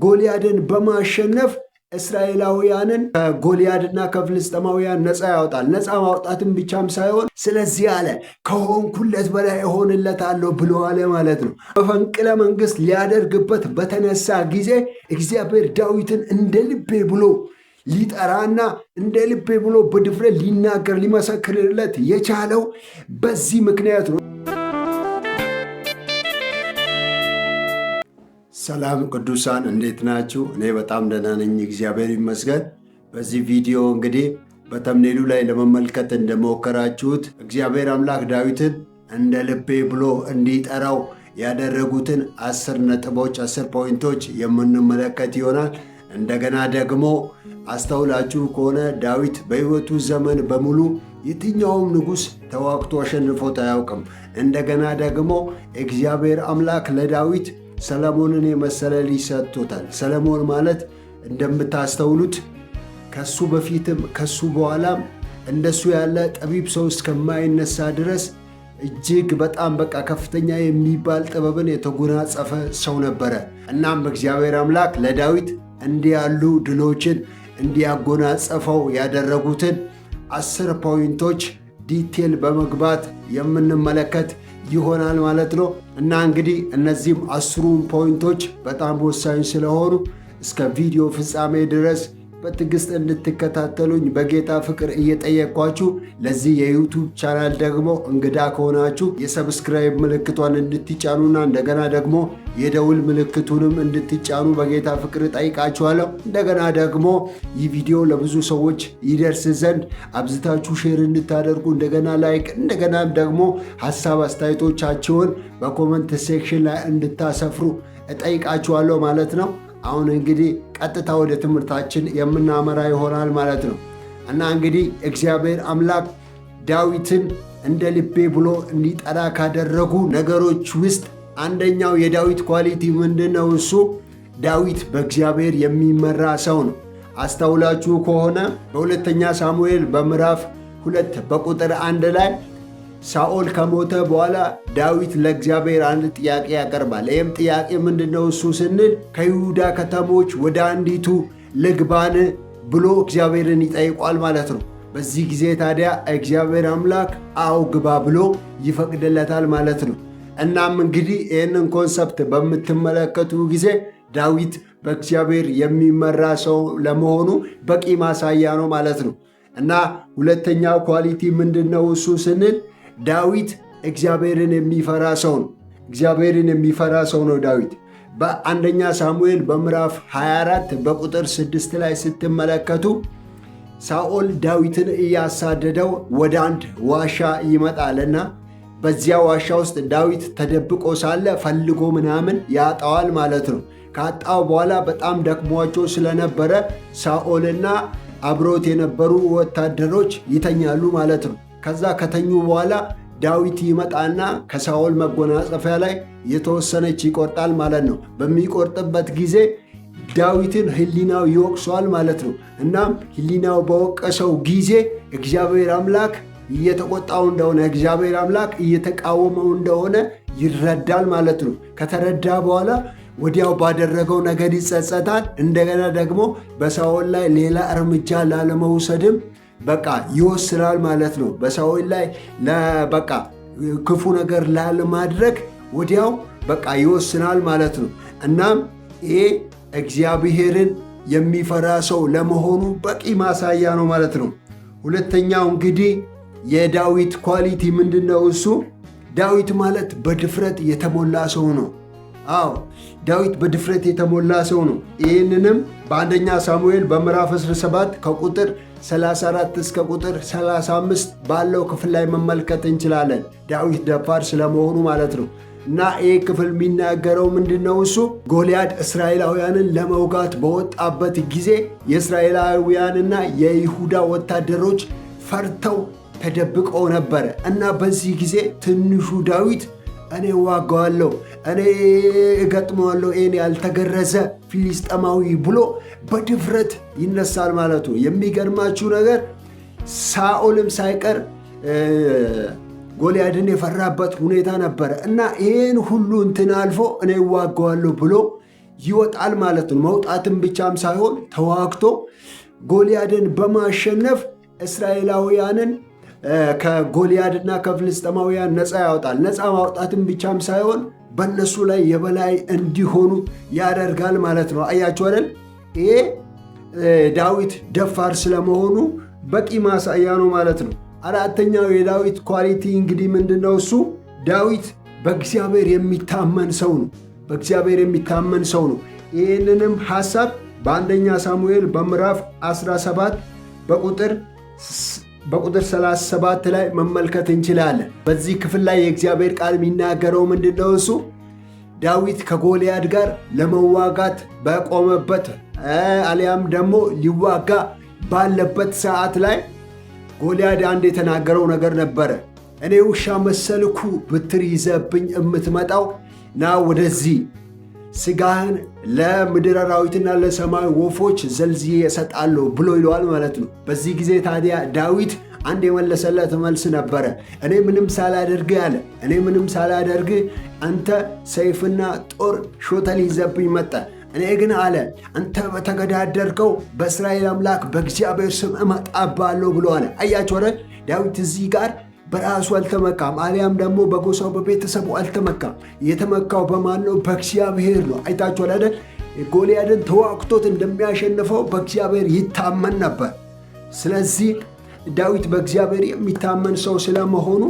ጎልያድን በማሸነፍ እስራኤላውያንን ከጎልያድና ከፍልስጥኤማውያን ነፃ ያወጣል። ነፃ ማውጣትም ብቻም ሳይሆን ስለዚህ አለ ከሆንኩለት በላይ እሆንለታለሁ ብሎ አለ ማለት ነው። መፈንቅለ መንግስት ሊያደርግበት በተነሳ ጊዜ እግዚአብሔር ዳዊትን እንደ ልቤ ብሎ ሊጠራና እንደ ልቤ ብሎ በድፍረት ሊናገር ሊመሰክርለት የቻለው በዚህ ምክንያት ነው። ሰላም ቅዱሳን እንዴት ናችሁ? እኔ በጣም ደህና ነኝ፣ እግዚአብሔር ይመስገን። በዚህ ቪዲዮ እንግዲህ በተምኔሉ ላይ ለመመልከት እንደሞከራችሁት እግዚአብሔር አምላክ ዳዊትን እንደ ልቤ ብሎ እንዲጠራው ያደረጉትን 10 ነጥቦች 10 ፖይንቶች የምንመለከት ይሆናል። እንደገና ደግሞ አስተውላችሁ ከሆነ ዳዊት በሕይወቱ ዘመን በሙሉ የትኛውም ንጉሥ ተዋግቶ አሸንፎት አያውቅም። እንደገና ደግሞ እግዚአብሔር አምላክ ለዳዊት ሰለሞንን የመሰለ ልጅ ሰጥቶታል። ሰለሞን ማለት እንደምታስተውሉት ከሱ በፊትም ከሱ በኋላም እንደሱ ያለ ጠቢብ ሰው እስከማይነሳ ድረስ እጅግ በጣም ከፍተኛ የሚባል ጥበብን የተጎናጸፈ ሰው ነበረ። እናም እግዚአብሔር አምላክ ለዳዊት እንዲህ ያሉ ድሎችን እንዲያጎናጸፈው ያደረጉትን 10 ፖይንቶች ዲቴል በመግባት የምንመለከት ይሆናል ማለት ነው። እና እንግዲህ እነዚህም 10 ፖይንቶች በጣም ወሳኝ ስለሆኑ እስከ ቪዲዮ ፍጻሜ ድረስ በትዕግስት እንድትከታተሉኝ በጌታ ፍቅር እየጠየቅኳችሁ፣ ለዚህ የዩቱብ ቻናል ደግሞ እንግዳ ከሆናችሁ የሰብስክራይብ ምልክቷን እንድትጫኑና እንደገና ደግሞ የደውል ምልክቱንም እንድትጫኑ በጌታ ፍቅር ጠይቃችኋለሁ። እንደገና ደግሞ ይህ ቪዲዮ ለብዙ ሰዎች ይደርስ ዘንድ አብዝታችሁ ሼር እንድታደርጉ፣ እንደገና ላይክ፣ እንደገና ደግሞ ሀሳብ አስተያየቶቻችሁን በኮመንት ሴክሽን ላይ እንድታሰፍሩ እጠይቃችኋለሁ ማለት ነው። አሁን እንግዲህ ቀጥታ ወደ ትምህርታችን የምናመራ ይሆናል ማለት ነው። እና እንግዲህ እግዚአብሔር አምላክ ዳዊትን እንደ ልቤ ብሎ እንዲጠራ ካደረጉ ነገሮች ውስጥ አንደኛው የዳዊት ኳሊቲ ምንድነው? እሱ ዳዊት በእግዚአብሔር የሚመራ ሰው ነው። አስተውላችሁ ከሆነ በሁለተኛ ሳሙኤል በምዕራፍ 2 በቁጥር 1 ላይ ሳኦል ከሞተ በኋላ ዳዊት ለእግዚአብሔር አንድ ጥያቄ ያቀርባል። ይህም ጥያቄ ምንድነው? እሱ ስንል ከይሁዳ ከተሞች ወደ አንዲቱ ልግባን ብሎ እግዚአብሔርን ይጠይቋል ማለት ነው። በዚህ ጊዜ ታዲያ እግዚአብሔር አምላክ አዎ ግባ ብሎ ይፈቅድለታል ማለት ነው። እናም እንግዲህ ይህንን ኮንሰፕት በምትመለከቱ ጊዜ ዳዊት በእግዚአብሔር የሚመራ ሰው ለመሆኑ በቂ ማሳያ ነው ማለት ነው። እና ሁለተኛው ኳሊቲ ምንድነው? እሱ ስንል ዳዊት እግዚአብሔርን የሚፈራ ሰው ነው። እግዚአብሔርን የሚፈራ ሰው ነው ዳዊት። በአንደኛ ሳሙኤል በምዕራፍ 24 በቁጥር 6 ላይ ስትመለከቱ ሳኦል ዳዊትን እያሳደደው ወደ አንድ ዋሻ ይመጣልና በዚያ ዋሻ ውስጥ ዳዊት ተደብቆ ሳለ ፈልጎ ምናምን ያጣዋል ማለት ነው። ካጣው በኋላ በጣም ደክሟቸው ስለነበረ ሳኦልና አብሮት የነበሩ ወታደሮች ይተኛሉ ማለት ነው። ከዛ ከተኙ በኋላ ዳዊት ይመጣና ከሳኦል መጎናጸፊያ ላይ የተወሰነች ይቆርጣል ማለት ነው። በሚቆርጥበት ጊዜ ዳዊትን ሕሊናው ይወቅሰዋል ማለት ነው። እናም ሕሊናው በወቀሰው ጊዜ እግዚአብሔር አምላክ እየተቆጣው እንደሆነ፣ እግዚአብሔር አምላክ እየተቃወመው እንደሆነ ይረዳል ማለት ነው። ከተረዳ በኋላ ወዲያው ባደረገው ነገር ይጸጸታል። እንደገና ደግሞ በሳኦል ላይ ሌላ እርምጃ ላለመውሰድም ይወስናል ማለት ነው። በሳኦል ላይ ክፉ ነገር ላለማድረግ ወዲያው ይወስናል ማለት ነው። እናም ይሄ እግዚአብሔርን የሚፈራ ሰው ለመሆኑ በቂ ማሳያ ነው ማለት ነው። ሁለተኛው እንግዲህ የዳዊት ኳሊቲ ምንድነው? እሱ ዳዊት ማለት በድፍረት የተሞላ ሰው ነው። አዎ ዳዊት በድፍረት የተሞላ ሰው ነው። ይህንንም በአንደኛ ሳሙኤል በምዕራፍ 17 ከቁጥር 34 እስከ ቁጥር 35 ባለው ክፍል ላይ መመልከት እንችላለን። ዳዊት ደፋር ስለመሆኑ ማለት ነው። እና ይህ ክፍል የሚናገረው ምንድነው? እሱ ጎልያድ እስራኤላውያንን ለመውጋት በወጣበት ጊዜ የእስራኤላውያንና የይሁዳ ወታደሮች ፈርተው ተደብቀው ነበረ። እና በዚህ ጊዜ ትንሹ ዳዊት እኔ ዋጋዋለሁ፣ እኔ እገጥመዋለሁ፣ ይህን ያልተገረዘ ፊልስጤማዊ ብሎ በድፍረት ይነሳል ማለት ነው። የሚገርማችሁ ነገር ሳኦልም ሳይቀር ጎልያድን የፈራበት ሁኔታ ነበረ እና ይህን ሁሉ አልፎ እኔ ዋጋዋለሁ ብሎ ይወጣል ማለት ነው። መውጣትም ብቻም ሳይሆን ተዋግቶ ጎልያድን በማሸነፍ እስራኤላውያንን ከጎልያድና ከፍልስጥኤማውያን ነፃ ያወጣል። ነፃ ማውጣትም ብቻም ሳይሆን በእነሱ ላይ የበላይ እንዲሆኑ ያደርጋል ማለት ነው። አያችሁ አይደል? ይሄ ዳዊት ደፋር ስለመሆኑ በቂ ማሳያ ነው ማለት ነው። አራተኛው የዳዊት ኳሊቲ እንግዲህ ምንድነው? እሱ ዳዊት በእግዚአብሔር የሚታመን ሰው ነው። በእግዚአብሔር የሚታመን ሰው ነው። ይህንንም ሐሳብ በአንደኛ ሳሙኤል በምዕራፍ 17 በቁጥር 37 ላይ መመልከት እንችላለን። በዚህ ክፍል ላይ የእግዚአብሔር ቃል የሚናገረው ምንድነው? እሱ ዳዊት ከጎልያድ ጋር ለመዋጋት በቆመበት አሊያም ደግሞ ሊዋጋ ባለበት ሰዓት ላይ ጎልያድ አንድ የተናገረው ነገር ነበረ። እኔ ውሻ መሰልኩ ብትር ይዘብኝ የምትመጣው ና ወደዚህ ስጋህን ለምድር አራዊትና ለሰማይ ወፎች ዘልዝዬ እሰጣለሁ ብሎ ይለዋል ማለት ነው። በዚህ ጊዜ ታዲያ ዳዊት አንድ የመለሰለት መልስ ነበረ። እኔ ምንም ሳላደርግ አለ፣ እኔ ምንም ሳላደርግ አንተ ሰይፍና ጦር ሾተል ይዘብኝ መጣ። እኔ ግን አለ አንተ በተገዳደርከው በእስራኤል አምላክ በእግዚአብሔር ስም እመጣብሃለሁ ብሎ አለ። አያችሁ አይደል? ዳዊት እዚህ ጋር በራሱ አልተመካም፣ አሊያም ደግሞ በጎሳው በቤተሰቡ አልተመካም። የተመካው በማን ነው? በእግዚአብሔር ነው። አይታችኋል አይደል? ጎልያድን ተዋግቶት እንደሚያሸንፈው በእግዚአብሔር ይታመን ነበር። ስለዚህ ዳዊት በእግዚአብሔር የሚታመን ሰው ስለመሆኑ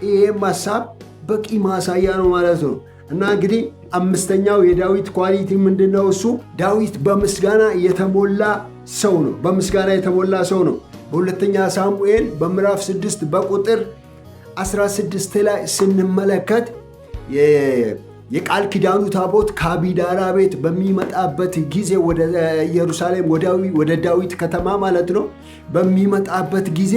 ይህም ሐሳብ በቂ ማሳያ ነው ማለት ነው። እና እንግዲህ አምስተኛው የዳዊት ኳሊቲ ምንድነው? እሱ ዳዊት በምስጋና የተሞላ ሰው ነው። በምስጋና የተሞላ ሰው ነው። በሁለተኛ ሳሙኤል በምዕራፍ 6 በቁጥር 16 ላይ ስንመለከት የቃል ኪዳኑ ታቦት ከአቢዳራ ቤት በሚመጣበት ጊዜ ወደ ኢየሩሳሌም ወደ ዳዊት ከተማ ማለት ነው በሚመጣበት ጊዜ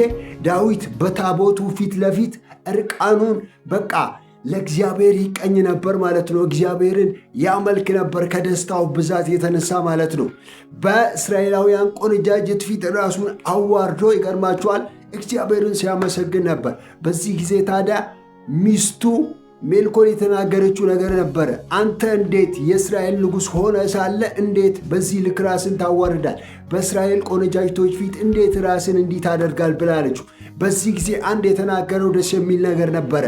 ዳዊት በታቦቱ ፊት ለፊት እርቃኑን በቃ ለእግዚአብሔር ይቀኝ ነበር ማለት ነው። እግዚአብሔርን ያመልክ ነበር ከደስታው ብዛት የተነሳ ማለት ነው። በእስራኤላውያን ቆነጃጅት ፊት ራሱን አዋርዶ ይገርማቸዋል እግዚአብሔርን ሲያመሰግን ነበር። በዚህ ጊዜ ታዲያ ሚስቱ ሜልኮል የተናገረችው ነገር ነበረ። አንተ እንዴት የእስራኤል ንጉሥ ሆነ ሳለ እንዴት በዚህ ልክ ራስን ታዋርዳል? በእስራኤል ቆነጃጅቶች ፊት እንዴት ራስን እንዲህ ታደርጋል ብላለችው። በዚህ ጊዜ አንድ የተናገረው ደስ የሚል ነገር ነበረ።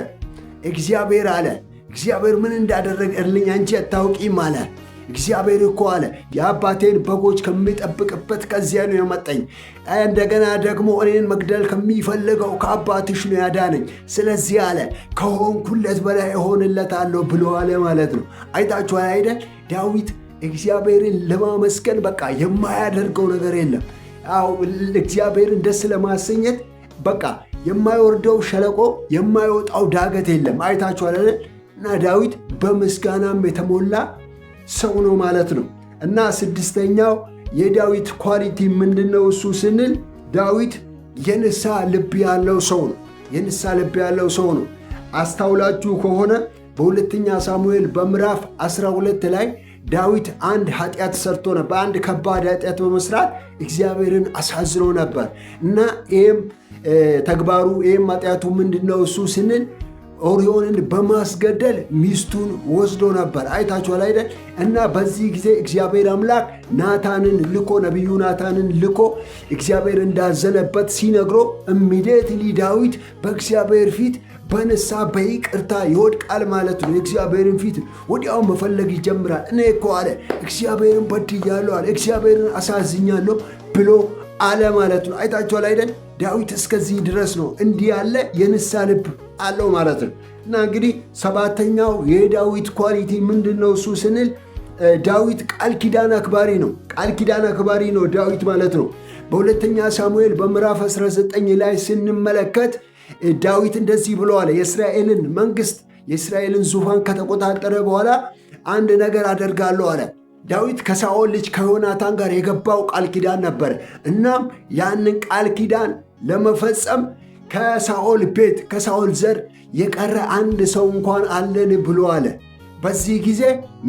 እግዚአብሔር አለ እግዚአብሔር ምን እንዳደረገልኝ አንቺ አታውቂም አለ። እግዚአብሔር እኮ አለ የአባቴን በጎች ከሚጠብቅበት ከዚያ ነው ያመጣኝ። እንደገና ደግሞ እኔን መግደል ከሚፈልገው ከአባትሽ ነው ያዳነኝ። ስለዚህ አለ ከሆንኩለት በላይ እሆንለታለሁ ብሎ አለ ማለት ነው። አይታችኋል አይደል? ዳዊት እግዚአብሔርን ለማመስገን በቃ የማያደርገው ነገር የለም። እግዚአብሔርን ደስ ለማሰኘት በቃ የማይወርደው ሸለቆ የማይወጣው ዳገት የለም። አይታችኋል አይደል? እና ዳዊት በምስጋናም የተሞላ ሰው ነው ማለት ነው። እና ስድስተኛው የዳዊት ኳሊቲ ምንድነው? እሱ ስንል ዳዊት የንስሐ ልብ ያለው ሰው ነው። የንስሐ ልብ ያለው ሰው ነው። አስታውላችሁ ከሆነ በሁለተኛ ሳሙኤል በምዕራፍ 12 ላይ ዳዊት አንድ ኃጢአት ሰርቶ ነበር። አንድ ከባድ ኃጢአት በመስራት እግዚአብሔርን አሳዝኖ ነበር እና ይህም ተግባሩ ይህም ኃጢአቱ ምንድነው? እሱ ስንል ኦርዮንን በማስገደል ሚስቱን ወስዶ ነበር። አይታችኋል አይደል? እና በዚህ ጊዜ እግዚአብሔር አምላክ ናታንን ልኮ ነቢዩ ናታንን ልኮ እግዚአብሔር እንዳዘነበት ሲነግሮ ኢሚዲየትሊ ዳዊት በእግዚአብሔር ፊት በንስሐ በይቅርታ ይወድቃል ማለት ነው። የእግዚአብሔርን ፊት ወዲያው መፈለግ ይጀምራል። እኔ እኮ አለ እግዚአብሔርን በድያለሁ አለ እግዚአብሔርን አሳዝኛለሁ ብሎ አለ ማለት ነው። አይታችኋል አይደል? ዳዊት እስከዚህ ድረስ ነው። እንዲህ ያለ የንስሐ ልብ አለው ማለት ነው። እና እንግዲህ ሰባተኛው የዳዊት ኳሊቲ ምንድን ነው? እሱ ስንል ዳዊት ቃል ኪዳን አክባሪ ነው። ቃል ኪዳን አክባሪ ነው ዳዊት ማለት ነው። በሁለተኛ ሳሙኤል በምዕራፍ 19 ላይ ስንመለከት ዳዊት እንደዚህ ብለዋል። የእስራኤልን መንግስት የእስራኤልን ዙፋን ከተቆጣጠረ በኋላ አንድ ነገር አደርጋለሁ አለ። ዳዊት ከሳኦል ልጅ ከዮናታን ጋር የገባው ቃል ኪዳን ነበር። እናም ያንን ቃል ኪዳን ለመፈጸም ከሳኦል ቤት ከሳኦል ዘር የቀረ አንድ ሰው እንኳን አለን ብሎ አለ። በዚህ ጊዜ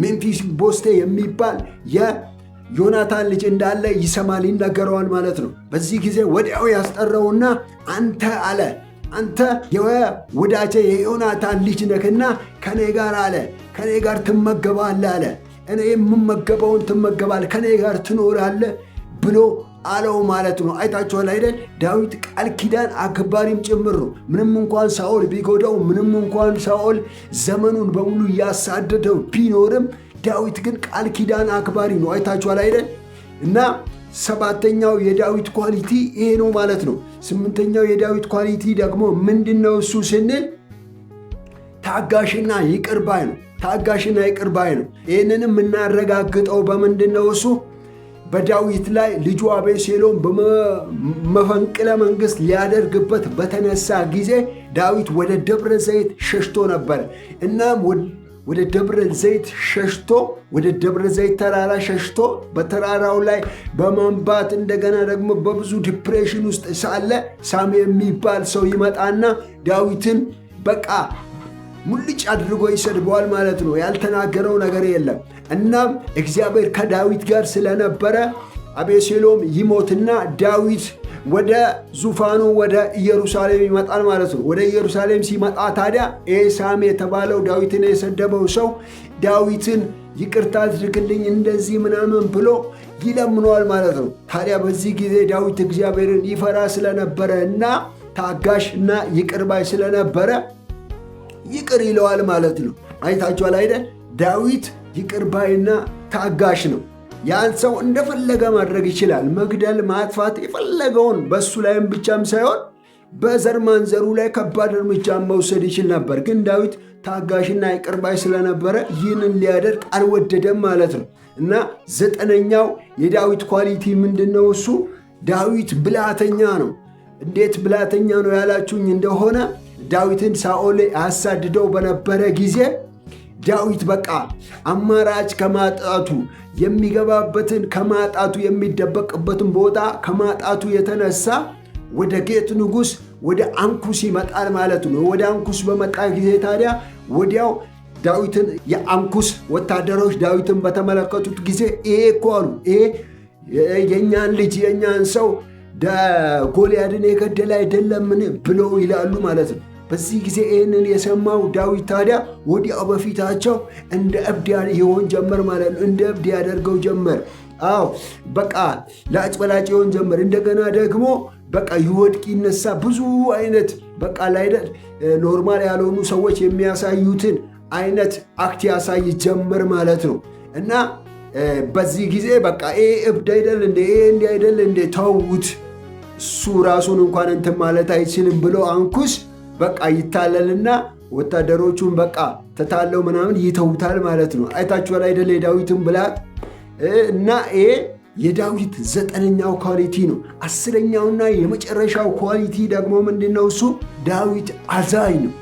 ሜምፊቦስቴ የሚባል የዮናታን ልጅ እንዳለ ይሰማል፣ ይነገረዋል ማለት ነው። በዚህ ጊዜ ወዲያው ያስጠራውና አንተ አለ አንተ የወዳጄ የዮናታን ልጅ ነህና ከኔ ጋር አለ ከኔ ጋር ትመገባለህ አለ። እኔ የምመገበውን ትመገባለህ፣ ከኔ ጋር ትኖራለህ ብሎ አለው ማለት ነው። አይታችኋል አይደል? ዳዊት ቃል ኪዳን አክባሪም ጭምር ነው። ምንም እንኳን ሳኦል ቢጎዳው፣ ምንም እንኳን ሳኦል ዘመኑን በሙሉ እያሳደደው ቢኖርም ዳዊት ግን ቃል ኪዳን አክባሪ ነው። አይታችኋል አይደል? እና ሰባተኛው የዳዊት ኳሊቲ ይሄ ነው ማለት ነው። ስምንተኛው የዳዊት ኳሊቲ ደግሞ ምንድነው እሱ ስንል ታጋሽና ይቅር ባይ ነው። ታጋሽና ይቅር ባይ ነው። ይህንንም የምናረጋግጠው በምንድነው? እሱ በዳዊት ላይ ልጁ አቤሴሎም በመፈንቅለ መንግስት ሊያደርግበት በተነሳ ጊዜ ዳዊት ወደ ደብረ ዘይት ሸሽቶ ነበር። እናም ወደ ደብረ ዘይት ሸሽቶ ወደ ደብረ ዘይት ተራራ ሸሽቶ በተራራው ላይ በማንባት እንደገና ደግሞ በብዙ ዲፕሬሽን ውስጥ ሳለ ሳሚ የሚባል ሰው ይመጣና ዳዊትን በቃ ሙልጭ አድርጎ ይሰድበዋል ማለት ነው። ያልተናገረው ነገር የለም። እናም እግዚአብሔር ከዳዊት ጋር ስለነበረ አቤሴሎም ይሞትና ዳዊት ወደ ዙፋኑ ወደ ኢየሩሳሌም ይመጣል ማለት ነው። ወደ ኢየሩሳሌም ሲመጣ ታዲያ ሳሚ የተባለው ዳዊትን የሰደበው ሰው ዳዊትን ይቅርታ አድርግልኝ እንደዚህ ምናምን ብሎ ይለምነዋል ማለት ነው። ታዲያ በዚህ ጊዜ ዳዊት እግዚአብሔርን ይፈራ ስለነበረ እና ታጋሽ እና ይቅር ባይ ስለነበረ ይቅር ይለዋል ማለት ነው። አይታችኋል አይደል? ዳዊት ይቅር ባይና ታጋሽ ነው። ያን ሰው እንደፈለገ ማድረግ ይችላል። መግደል፣ ማጥፋት የፈለገውን በሱ ላይም ብቻም ሳይሆን በዘር ማንዘሩ ላይ ከባድ እርምጃ መውሰድ ይችል ነበር። ግን ዳዊት ታጋሽና ይቅር ባይ ስለነበረ ይህንን ሊያደርግ አልወደደም ማለት ነው። እና ዘጠነኛው የዳዊት ኳሊቲ ምንድነው? እሱ ዳዊት ብልሃተኛ ነው። እንዴት ብልሃተኛ ነው ያላችሁኝ እንደሆነ ዳዊትን ሳኦል አሳድደው በነበረ ጊዜ ዳዊት በቃ አማራጭ ከማጣቱ የሚገባበትን ከማጣቱ የሚደበቅበትን ቦታ ከማጣቱ የተነሳ ወደ ጌት ንጉሥ ወደ አንኩስ ይመጣል ማለት ነው። ወደ አንኩስ በመጣ ጊዜ ታዲያ ወዲያው ዳዊትን የአንኩስ ወታደሮች ዳዊትን በተመለከቱት ጊዜ ይሄ እኮ አሉ ይሄ የእኛን ልጅ የእኛን ሰው ጎልያድን የገደለ አይደለምን ብለው ይላሉ ማለት ነው። በዚህ ጊዜ ይህንን የሰማው ዳዊት ታዲያ ወዲያው በፊታቸው እንደ እብድ ይሆን ጀመር ማለት ነው። እንደ እብድ ያደርገው ጀመር። አዎ በቃ ላጭበላጭ ይሆን ጀመር። እንደገና ደግሞ በቃ ይወድቅ ይነሳ፣ ብዙ አይነት በቃ ላይደል ኖርማል ያልሆኑ ሰዎች የሚያሳዩትን አይነት አክት ያሳይ ጀመር ማለት ነው። እና በዚህ ጊዜ በቃ እብድ አይደል እንዴ እንዲህ አይደል እንዴ ተውት፣ እሱ ራሱን እንኳን እንትን ማለት አይችልም ብሎ አንኩስ በቃ ይታለልና ወታደሮቹን በቃ ተታለው ምናምን ይተውታል ማለት ነው። አይታችኋል አይደል የዳዊትን ብልሃት። እና ይሄ የዳዊት ዘጠነኛው ኳሊቲ ነው። አስረኛውና የመጨረሻው ኳሊቲ ደግሞ ምንድነው? እሱ ዳዊት አዛኝ ነው።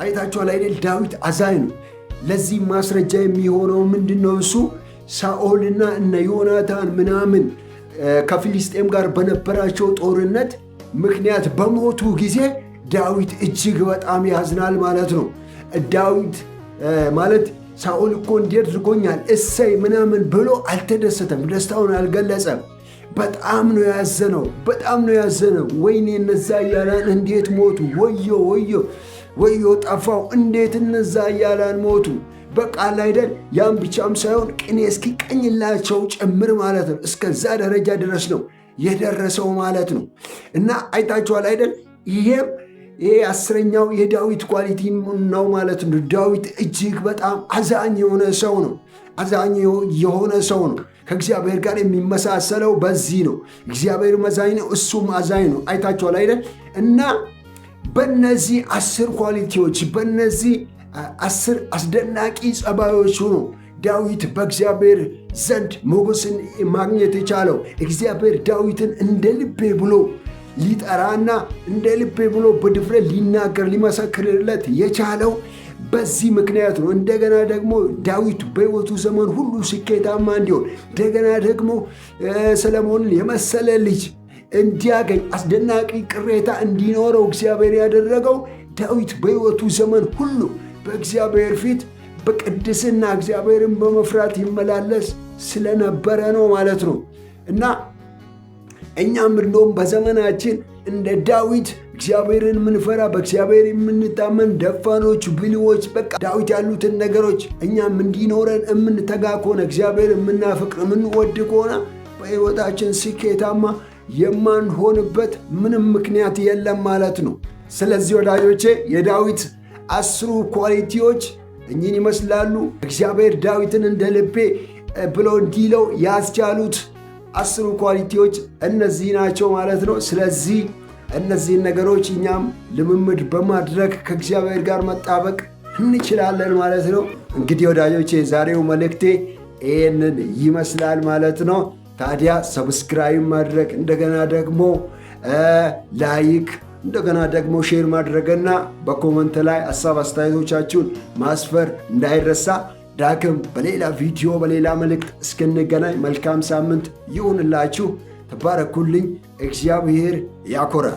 አይታችኋል አይደል? ዳዊት አዛኝ ነው። ለዚህ ማስረጃ የሚሆነው ምንድነው? እሱ ሳኦልና እነ ዮናታን ምናምን ከፊሊስጤም ጋር በነበራቸው ጦርነት ምክንያት በሞቱ ጊዜ ዳዊት እጅግ በጣም ያዝናል ማለት ነው። ዳዊት ማለት ሳኦል እኮ እንዲህ አድርጎኛል እሰይ ምናምን ብሎ አልተደሰተም፣ ደስታውን አልገለጸም። በጣም ነው ያዘነው፣ በጣም ነው ያዘነው። ወይኔ እነዛ እያላን እንዴት ሞቱ፣ ወዮ ወዮ ወዮ ጠፋው፣ እንዴት እነዛ እያላን ሞቱ። በቃ አይደል? ያም ብቻም ሳይሆን ቅኔ እስኪቀኝላቸው ጭምር ማለት ነው። እስከዛ ደረጃ ድረስ ነው የደረሰው ማለት ነው። እና አይታችኋል አይደል? ይሄ አስረኛው የዳዊት ኳሊቲ ነው ማለት ነው። ዳዊት እጅግ በጣም አዛኝ የሆነ ሰው ነው። አዛኝ የሆነ ሰው ነው። ከእግዚአብሔር ጋር የሚመሳሰለው በዚህ ነው። እግዚአብሔር አዛኝ ነው፣ እሱም አዛኝ ነው። አይታችኋል አይደል? እና በእነዚህ 10 ኳሊቲዎች በእነዚህ 10 አስደናቂ ጸባዮች ሆኖ ዳዊት በእግዚአብሔር ዘንድ ሞገስን ማግኘት የቻለው እግዚአብሔር ዳዊትን እንደ ልቤ ብሎ ሊጠራና እንደ ልቤ ብሎ በድፍረት ሊናገር ሊመሰክርለት የቻለው በዚህ ምክንያት ነው። እንደገና ደግሞ ዳዊት በሕይወቱ ዘመን ሁሉ ስኬታማ እንዲሆን እንደገና ደግሞ ሰለሞንን የመሰለ ልጅ እንዲያገኝ አስደናቂ ቅሬታ እንዲኖረው እግዚአብሔር ያደረገው ዳዊት በሕይወቱ ዘመን ሁሉ በእግዚአብሔር ፊት በቅድስና እግዚአብሔርን በመፍራት ይመላለስ ስለነበረ ነው ማለት ነው። እና እኛም እንደውም በዘመናችን እንደ ዳዊት እግዚአብሔርን የምንፈራ በእግዚአብሔር የምንታመን ደፋኖች፣ ብልዎች በቃ ዳዊት ያሉትን ነገሮች እኛም እንዲኖረን የምንተጋ ከሆነ እግዚአብሔር የምናፈቅር የምንወድ ከሆነ በሕይወታችን ስኬታማ የማንሆንበት ምንም ምክንያት የለም ማለት ነው። ስለዚህ ወዳጆቼ የዳዊት 10 ኳሊቲዎች እኚህን ይመስላሉ። እግዚአብሔር ዳዊትን እንደ ልቤ ብሎ እንዲለው ያስቻሉት 10 ኳሊቲዎች እነዚህ ናቸው ማለት ነው። ስለዚህ እነዚህን ነገሮች እኛም ልምምድ በማድረግ ከእግዚአብሔር ጋር መጣበቅ እንችላለን ማለት ነው። እንግዲህ ወዳጆቼ የዛሬው መልእክቴ ይህንን ይመስላል ማለት ነው። ታዲያ ሰብስክራይብ ማድረግ እንደገና ደግሞ ላይክ እንደገና ደግሞ ሼር ማድረግና በኮመንት ላይ ሀሳብ አስተያየቶቻችሁን ማስፈር እንዳይረሳ። ዳግም በሌላ ቪዲዮ በሌላ መልእክት እስክንገናኝ መልካም ሳምንት ይሁንላችሁ። ተባረኩልኝ። እግዚአብሔር ያኮራል።